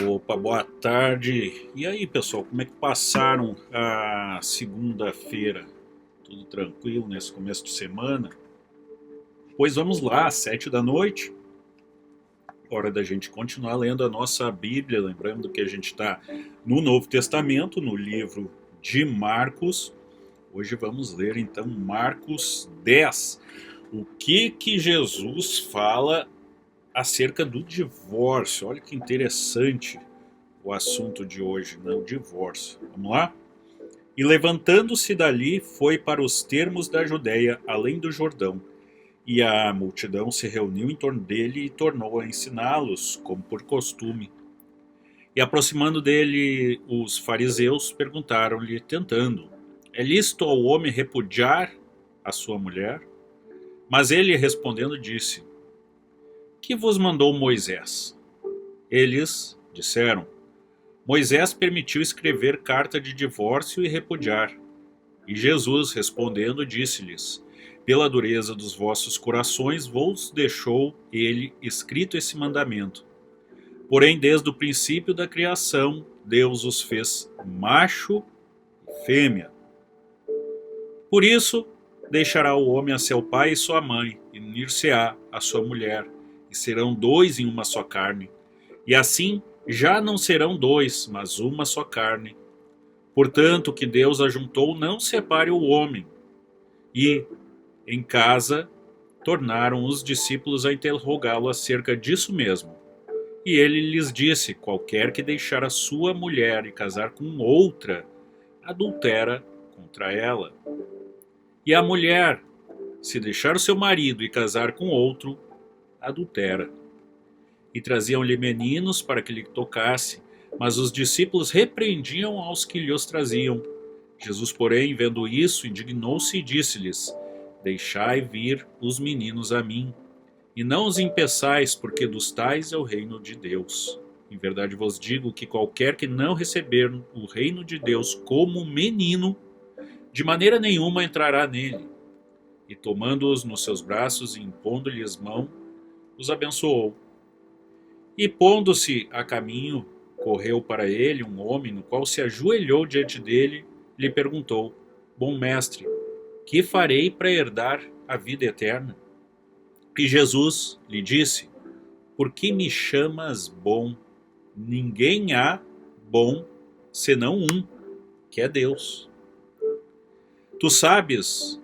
Opa, boa tarde. E aí, pessoal, como é que passaram a segunda-feira? Tudo tranquilo nesse começo de semana? Pois vamos lá, às 7 da noite, hora da gente continuar lendo a nossa Bíblia. Lembrando que a gente está no Novo Testamento, no livro de Marcos. Hoje vamos ler então Marcos 10. O que Jesus fala acerca do divórcio? Olha que interessante o assunto de hoje, né? O divórcio. Vamos lá? E levantando-se dali, foi para os termos da Judéia, além do Jordão. E a multidão se reuniu em torno dele e tornou a ensiná-los, como por costume. E aproximando dele, os fariseus perguntaram-lhe, tentando: É lícito ao homem repudiar a sua mulher? Mas ele, respondendo, disse: Que vos mandou Moisés? Eles disseram: Moisés permitiu escrever carta de divórcio e repudiar. E Jesus, respondendo, disse-lhes: Pela dureza dos vossos corações vos deixou ele escrito esse mandamento. Porém, desde o princípio da criação, Deus os fez macho e fêmea. Por isso, deixará o homem a seu pai e sua mãe, e unir-se-á a sua mulher, e serão dois em uma só carne. E assim, já não serão dois, mas uma só carne. Portanto, o que Deus ajuntou, não separe o homem. E, em casa, tornaram os discípulos a interrogá-lo acerca disso mesmo. E ele lhes disse: Qualquer que deixar a sua mulher e casar com outra, adultera contra ela. E a mulher, se deixar o seu marido e casar com outro, adultera. E traziam-lhe meninos para que lhe tocasse, mas os discípulos repreendiam aos que lhes traziam. Jesus, porém, vendo isso, indignou-se e disse-lhes: Deixai vir os meninos a mim, e não os impeçais, porque dos tais é o reino de Deus. Em verdade vos digo que qualquer que não receber o reino de Deus como menino, de maneira nenhuma entrará nele. E tomando-os nos seus braços e impondo-lhes mão, os abençoou. E pondo-se a caminho, correu para ele um homem, no qual se ajoelhou diante dele, lhe perguntou: Bom mestre, que farei para herdar a vida eterna? E Jesus lhe disse: Por que me chamas bom? Ninguém há bom senão um, que é Deus. Tu sabes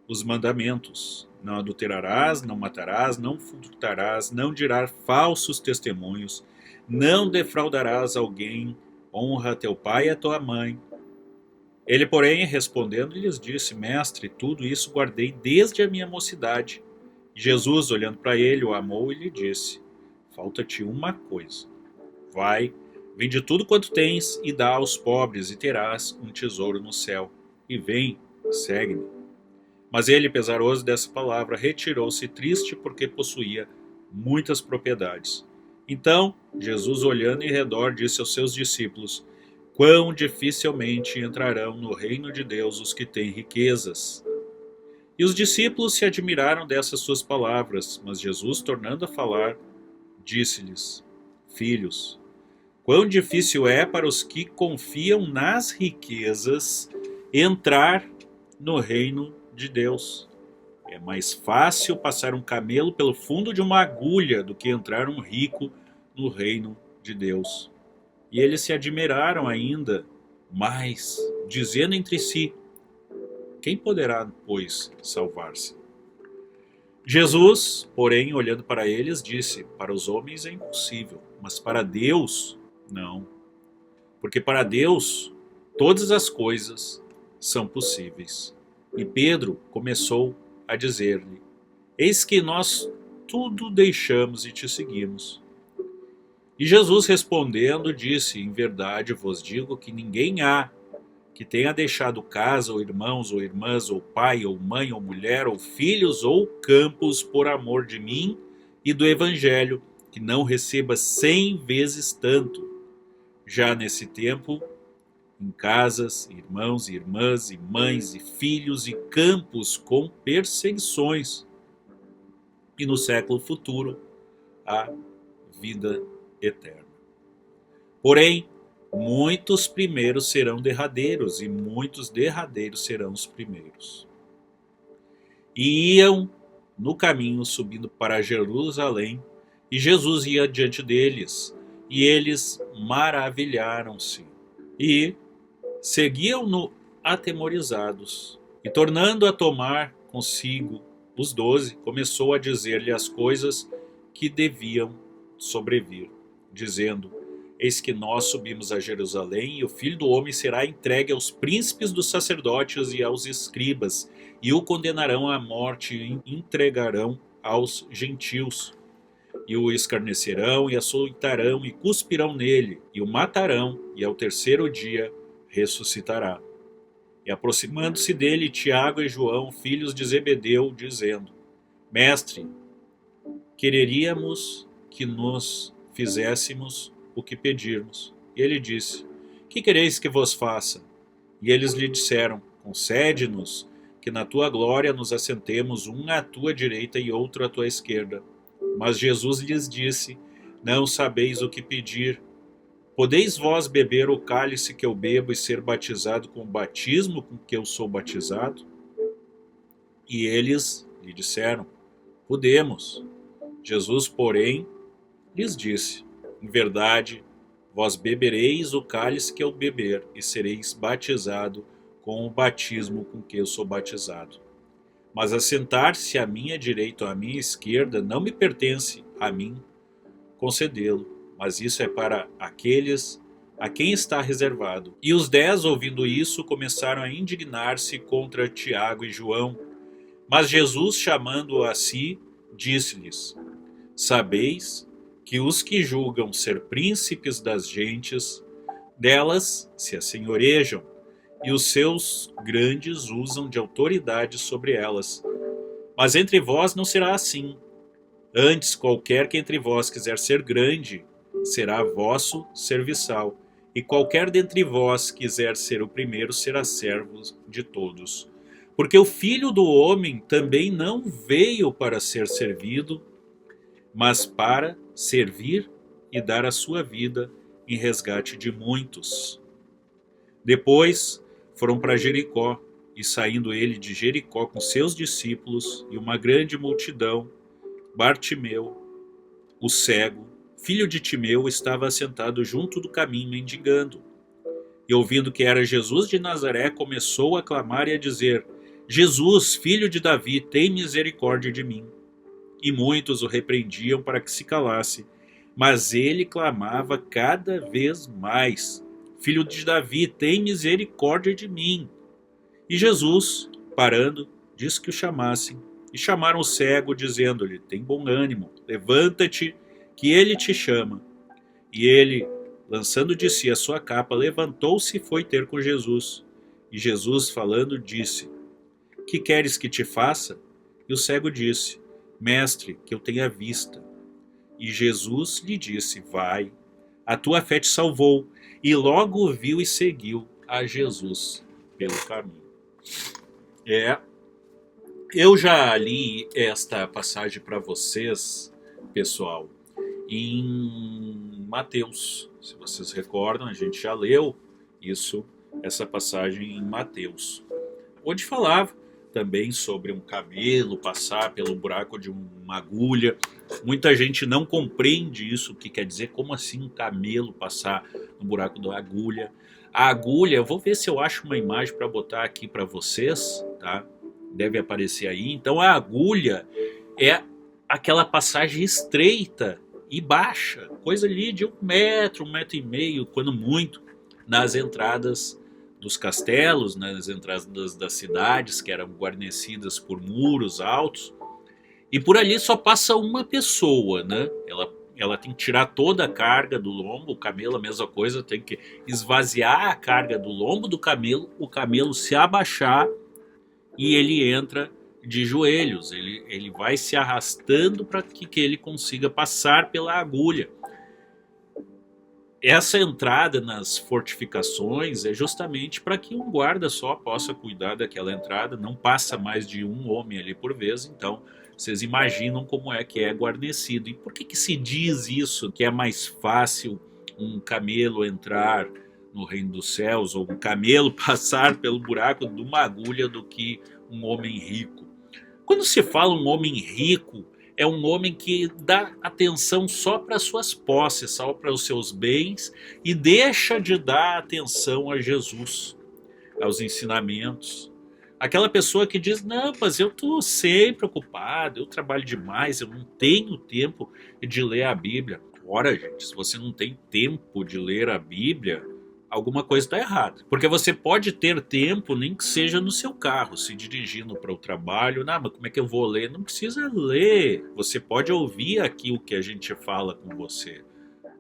os mandamentos: não adulterarás, não matarás, não furtarás, não dirás falsos testemunhos, não defraudarás alguém, honra teu pai e a tua mãe. Ele, porém, respondendo, lhes disse: Mestre, tudo isso guardei desde a minha mocidade. Jesus, olhando para ele, o amou e lhe disse: Falta-te uma coisa. Vai, vende tudo quanto tens e dá aos pobres, e terás um tesouro no céu. E vem, segue-me. Mas ele, pesaroso dessa palavra, retirou-se triste porque possuía muitas propriedades. Então, Jesus, olhando em redor, disse aos seus discípulos: Quão dificilmente entrarão no reino de Deus os que têm riquezas. E os discípulos se admiraram dessas suas palavras, mas Jesus, tornando a falar, disse-lhes: Filhos, quão difícil é para os que confiam nas riquezas entrar no reino de Deus. É mais fácil passar um camelo pelo fundo de uma agulha do que entrar um rico no reino de Deus. E eles se admiraram ainda mais, dizendo entre si: Quem poderá, pois, salvar-se? Jesus, porém, olhando para eles, disse: Para os homens é impossível, mas para Deus, não. Porque para Deus, todas as coisas são possíveis. E Pedro começou a dizer-lhe: Eis que nós tudo deixamos e te seguimos. E Jesus, respondendo, disse: Em verdade vos digo que ninguém há que tenha deixado casa, ou irmãos, ou irmãs, ou pai, ou mãe, ou mulher, ou filhos, ou campos, por amor de mim e do Evangelho, que não receba 100 vezes tanto, já nesse tempo, em casas, irmãos e irmãs, e mães e filhos, e campos com perseguições, e no século futuro, a vida eterna. Porém, muitos primeiros serão derradeiros, e muitos derradeiros serão os primeiros. E iam no caminho subindo para Jerusalém, e Jesus ia diante deles, e eles maravilharam-se, e seguiam-no atemorizados. E tornando a tomar consigo os 12, começou a dizer-lhe as coisas que deviam sobrevir, dizendo: Eis que nós subimos a Jerusalém, e o Filho do Homem será entregue aos príncipes dos sacerdotes e aos escribas, e o condenarão à morte e entregarão aos gentios. E o escarnecerão e açoitarão e cuspirão nele, e o matarão, e ao terceiro dia ressuscitará. E aproximando-se dele, Tiago e João, filhos de Zebedeu, dizendo: Mestre, quereríamos que nos fizéssemos o que pedirmos. E ele disse: Que quereis que vos faça? E eles lhe disseram: Concede-nos que na tua glória nos assentemos, um à tua direita e outro à tua esquerda. Mas Jesus lhes disse: Não sabeis o que pedir. Podeis vós beber o cálice que eu bebo e ser batizado com o batismo com que eu sou batizado? E eles lhe disseram: Podemos. Jesus, porém, lhes disse: Em verdade, vós bebereis o cálice que eu beber e sereis batizado com o batismo com que eu sou batizado. Mas assentar-se à minha direita ou à minha esquerda não me pertence a mim concedê-lo, mas isso é para aqueles a quem está reservado. E os 10, ouvindo isso, começaram a indignar-se contra Tiago e João. Mas Jesus, chamando-o a si, disse-lhes: Sabeis que os que julgam ser príncipes das gentes, delas se assenhorejam, e os seus grandes usam de autoridade sobre elas. Mas entre vós não será assim. Antes, qualquer que entre vós quiser ser grande, será vosso serviçal, e qualquer dentre vós quiser ser o primeiro, será servo de todos. Porque o Filho do Homem também não veio para ser servido, mas para servir e dar a sua vida em resgate de muitos. Depois foram para Jericó, e saindo ele de Jericó com seus discípulos e uma grande multidão, Bartimeu, o cego, filho de Timeu, estava assentado junto do caminho mendigando. E ouvindo que era Jesus de Nazaré, começou a clamar e a dizer: Jesus, filho de Davi, tem misericórdia de mim. E muitos o repreendiam para que se calasse, mas ele clamava cada vez mais: Filho de Davi, tem misericórdia de mim. E Jesus, parando, disse que o chamassem. E chamaram o cego, dizendo-lhe: Tem bom ânimo, levanta-te, que ele te chama. E ele, lançando de si a sua capa, levantou-se e foi ter com Jesus. E Jesus, falando, disse: Que queres que te faça? E o cego disse: Mestre, que eu tenha vista. E Jesus lhe disse: Vai, a tua fé te salvou. E logo o viu e seguiu a Jesus pelo caminho. Eu já li esta passagem para vocês, pessoal, em Mateus. Se vocês recordam, a gente já leu essa passagem em Mateus, onde falava também sobre um camelo passar pelo buraco de uma agulha. Muita gente não compreende isso, o que quer dizer, como assim um camelo passar no buraco da agulha. A agulha, eu vou ver se eu acho uma imagem para botar aqui para vocês, tá? Deve aparecer aí. Então a agulha é aquela passagem estreita e baixa, coisa ali de 1 metro e meio, quando muito, nas entradas dos castelos, nas entradas das cidades, que eram guarnecidas por muros altos. E por ali só passa uma pessoa, né? Ela tem que tirar toda a carga do lombo. O camelo, a mesma coisa, tem que esvaziar a carga do lombo do camelo, o camelo se abaixar e ele entra de joelhos. Ele vai se arrastando para que ele consiga passar pela agulha. Essa entrada nas fortificações é justamente para que um guarda só possa cuidar daquela entrada. Não passa mais de um homem ali por vez. Então vocês imaginam como é que é guarnecido. E por que se diz isso, que é mais fácil um camelo entrar no reino dos céus, ou um camelo passar pelo buraco de uma agulha, do que um homem rico. Quando se fala um homem rico, é um homem que dá atenção só para suas posses, só para os seus bens, e deixa de dar atenção a Jesus, aos ensinamentos. Aquela pessoa que diz: não, mas eu estou sempre ocupado, eu trabalho demais, eu não tenho tempo de ler a Bíblia. Ora, gente, se você não tem tempo de ler a Bíblia, alguma coisa está errada. Porque você pode ter tempo, nem que seja no seu carro, se dirigindo para o trabalho. Não, mas como é que eu vou ler? Não precisa ler. Você pode ouvir aqui o que a gente fala com você.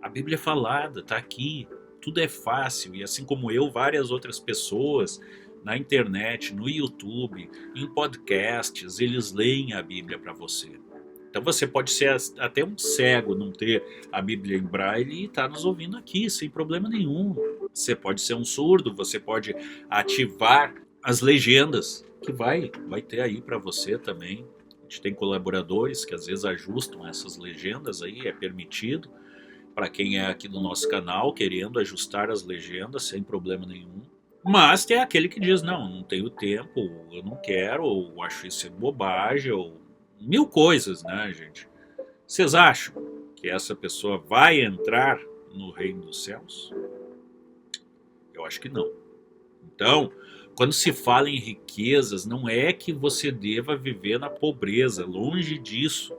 A Bíblia é falada, está aqui. Tudo é fácil. E assim como eu, várias outras pessoas na internet, no YouTube, em podcasts, eles leem a Bíblia para você. Então você pode ser até um cego, não ter a Bíblia em braille e estar nos ouvindo aqui, sem problema nenhum. Você pode ser um surdo, você pode ativar as legendas, que vai ter aí para você também. A gente tem colaboradores que às vezes ajustam essas legendas aí, é permitido. Para quem é aqui do nosso canal, querendo ajustar as legendas, sem problema nenhum. Mas tem aquele que diz: não, não tenho tempo, eu não quero, ou acho isso bobagem, ou mil coisas, né, gente? Vocês acham que essa pessoa vai entrar no reino dos céus? Eu acho que não. Então, quando se fala em riquezas, não é que você deva viver na pobreza, longe disso.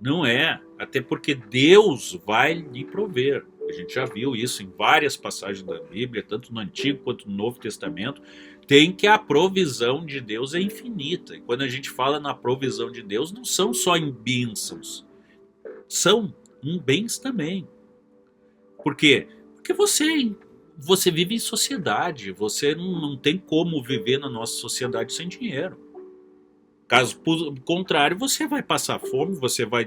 Não é, até porque Deus vai lhe prover. A gente já viu isso em várias passagens da Bíblia, tanto no Antigo quanto no Novo Testamento. Tem que a provisão de Deus é infinita. E quando a gente fala na provisão de Deus, não são só em bênçãos, são em bens também. Por quê? Porque você vive em sociedade, você não tem como viver na nossa sociedade sem dinheiro. Caso contrário, você vai passar fome, você vai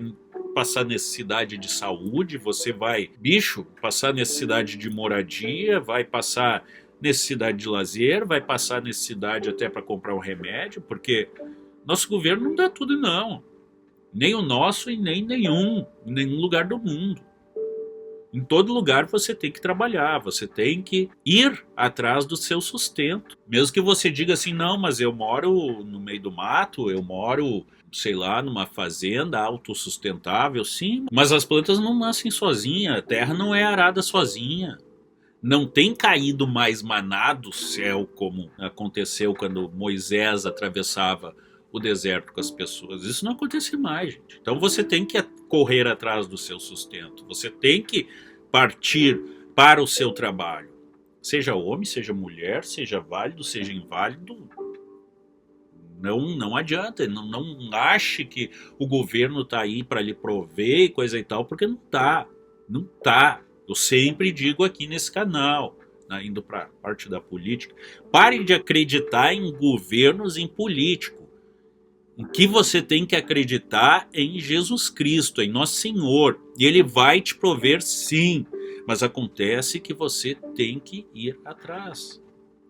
passar necessidade de saúde, você vai, passar necessidade de moradia, vai passar necessidade de lazer, vai passar necessidade até para comprar um remédio, porque nosso governo não dá tudo não. Nem o nosso e nem em nenhum lugar do mundo. Em todo lugar você tem que trabalhar, você tem que ir atrás do seu sustento. Mesmo que você diga assim: não, mas eu moro no meio do mato, eu moro, sei lá, numa fazenda autossustentável, sim. Mas as plantas não nascem sozinhas, a terra não é arada sozinha. Não tem caído mais maná do céu, como aconteceu quando Moisés atravessava o deserto com as pessoas. Isso não acontece mais, gente. Então você tem que correr atrás do seu sustento. Você tem que partir para o seu trabalho. Seja homem, seja mulher, seja válido, seja inválido. Não adianta. Não ache que o governo está aí para lhe prover e coisa e tal, porque não está. Não está. Eu sempre digo aqui nesse canal, indo para a parte da política, pare de acreditar em governos, em político. O que você tem que acreditar é em Jesus Cristo, em Nosso Senhor. E Ele vai te prover, sim. Mas acontece que você tem que ir atrás.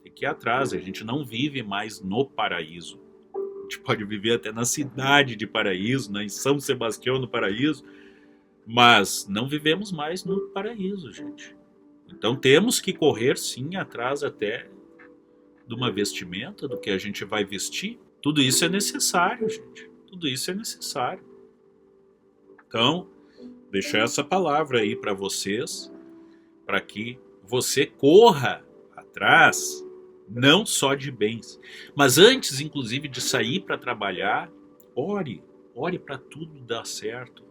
Tem que ir atrás. A gente não vive mais no paraíso. A gente pode viver até na cidade de Paraíso, em São Sebastião no Paraíso. Mas não vivemos mais no paraíso, gente. Então temos que correr, sim, atrás até de uma vestimenta, do que a gente vai vestir. Tudo isso é necessário, gente. Tudo isso é necessário. Então, deixar essa palavra aí para vocês, para que você corra atrás, não só de bens, mas antes, inclusive, de sair para trabalhar, ore para tudo dar certo.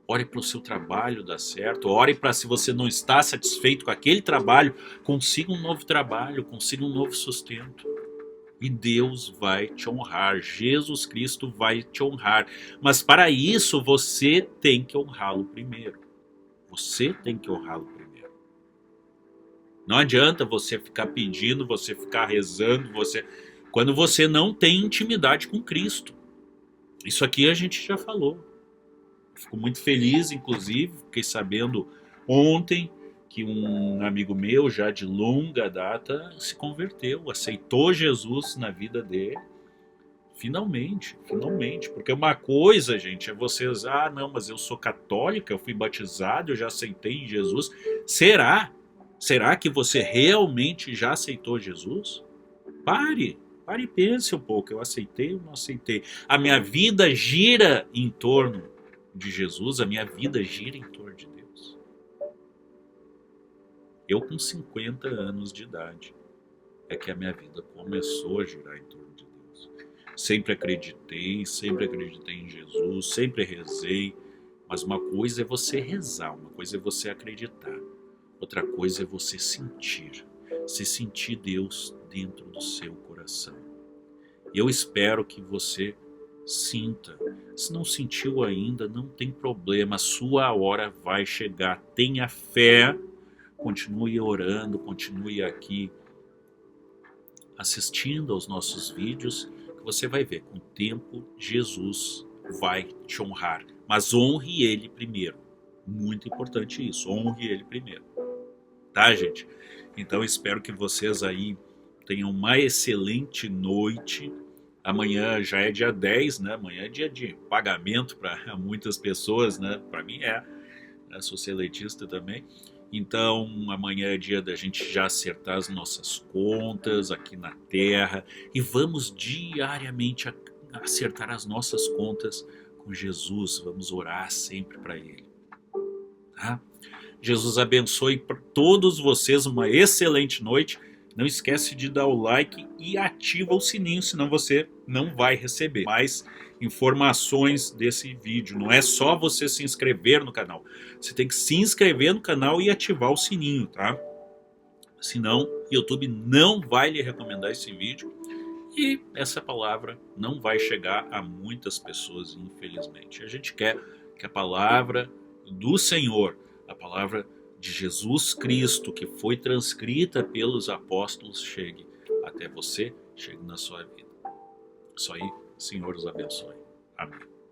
Ore para o seu trabalho dar certo. Ore para, se você não está satisfeito com aquele trabalho, consiga um novo trabalho, consiga um novo sustento. E Deus vai te honrar, Jesus Cristo vai te honrar. Mas para isso você tem que honrá-lo primeiro. Você tem que honrá-lo primeiro. Não adianta você ficar pedindo, você ficar rezando, quando você não tem intimidade com Cristo. Isso aqui a gente já falou. Fico muito feliz, inclusive, fiquei sabendo ontem que um amigo meu, já de longa data, se converteu, aceitou Jesus na vida dele, Finalmente, finalmente. Porque uma coisa, gente, é vocês, não, mas eu sou católica, eu fui batizado, eu já aceitei Jesus. Será? Será que você realmente já aceitou Jesus? Pare, pare e pense um pouco. Eu aceitei ou não aceitei? A minha vida gira em torno de Jesus, a minha vida gira em torno de Deus. Eu com 50 anos de idade é que a minha vida começou a girar em torno de Deus. Sempre acreditei em Jesus, sempre rezei, mas uma coisa é você rezar, uma coisa é você acreditar, outra coisa é você sentir, se sentir Deus dentro do seu coração. E eu espero que você sinta. Se não sentiu ainda, não tem problema, a sua hora vai chegar. Tenha fé, continue orando, continue aqui assistindo aos nossos vídeos, que você vai ver, com o tempo Jesus vai te honrar. Mas honre ele primeiro. Muito importante isso, honre ele primeiro. Tá, gente? Então espero que vocês aí tenham uma excelente noite. Amanhã já é dia 10, né? Amanhã é dia de pagamento para muitas pessoas, né? Para mim é, né? Sou seletista também. Então amanhã é dia da gente já acertar as nossas contas aqui na Terra e vamos diariamente acertar as nossas contas com Jesus. Vamos orar sempre para Ele, tá? Jesus abençoe para todos vocês, uma excelente noite. Não esquece de dar o like e ativa o sininho, senão você não vai receber mais informações desse vídeo. Não é só você se inscrever no canal. Você tem que se inscrever no canal e ativar o sininho, tá? Senão, o YouTube não vai lhe recomendar esse vídeo e essa palavra não vai chegar a muitas pessoas, infelizmente. A gente quer que a palavra do Senhor, a palavra de Jesus Cristo, que foi transcrita pelos apóstolos, chegue até você, chegue na sua vida. Isso aí, Senhor os abençoe. Amém.